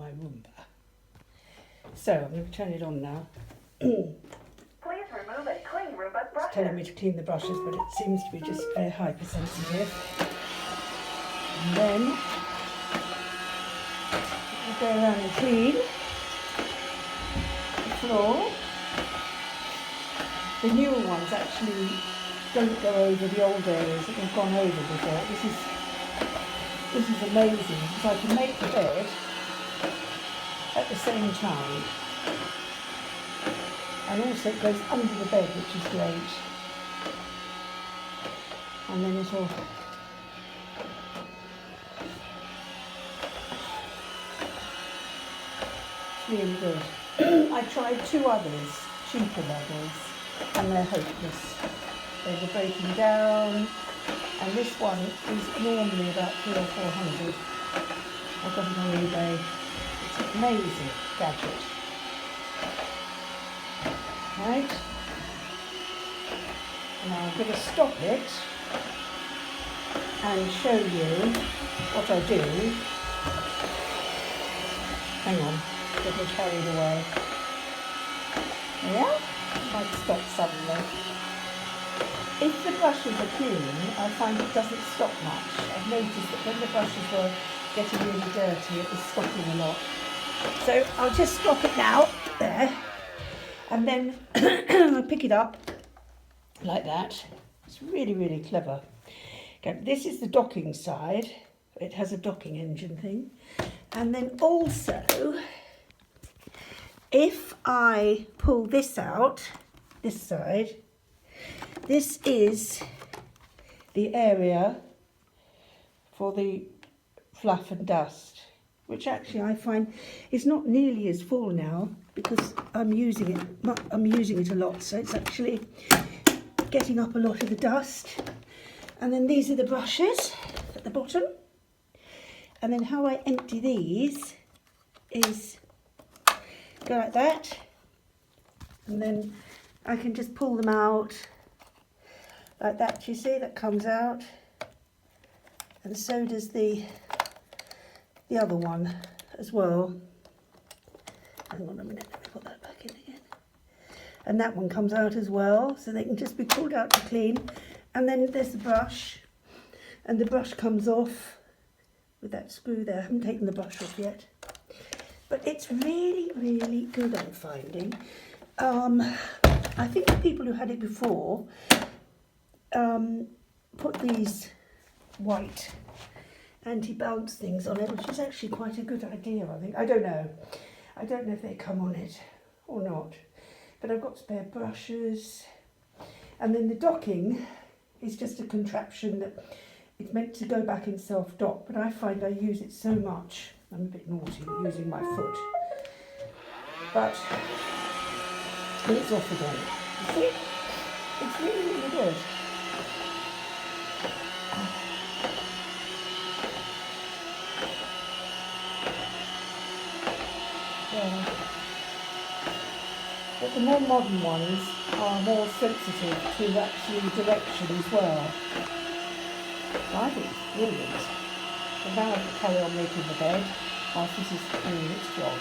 my Roomba. So I'm going to turn it on now. Please remove and clean Roomba's brushes. It's telling me to clean the brushes, but it seems to be just very hypersensitive. And then I'll go around and clean the floor. The newer ones actually don't go over the old areas that they've gone over before. This is amazing because I can make the bed at the same time. And also it goes under the bed, which is great. And then it'll really good. I tried two others, cheaper models, and they're hopeless. They're breaking down, and this one is normally about 300 or 400. I got it on eBay. It's an amazing gadget. Right? Now I'm going to stop it and show you what I do. Hang on, get me carried away. Yeah? Might stop suddenly. If the brushes are clean, I find it doesn't stop much. I've noticed that when the brushes were getting really dirty, it was stopping a lot. So I'll just stop it now, there, and then I'll pick it up like that. It's really, really clever. Okay, this is the docking side. It has a docking engine thing. And then also, if I pull this out, this side, this is the area for the fluff and dust, which actually I find is not nearly as full now because I'm using it a lot, so it's actually getting up a lot of the dust. And then these are the brushes at the bottom. And then how I empty these is go like that, and then I can just pull them out like that. You see, that comes out, and so does the other one as well. Hang on a minute, let me put that back in again. And that one comes out as well, so they can just be pulled out to clean. And then there's the brush, and the brush comes off with that screw there. I haven't taken the brush off yet, but it's really, really good, I'm finding. I think the people who had it before put these white anti-bounce things on it, which is actually quite a good idea, I think. I don't know if they come on it or not, but I've got spare brushes. And then the docking is just a contraption that it's meant to go back in self-dock, but I find I use it so much. I'm a bit naughty with using my foot, but it's off again. You see? It's really, really good. Yeah. But the more modern ones are more sensitive to actually direction as well. I think it's brilliant. So now I can carry on making the bed whilst this is doing its job.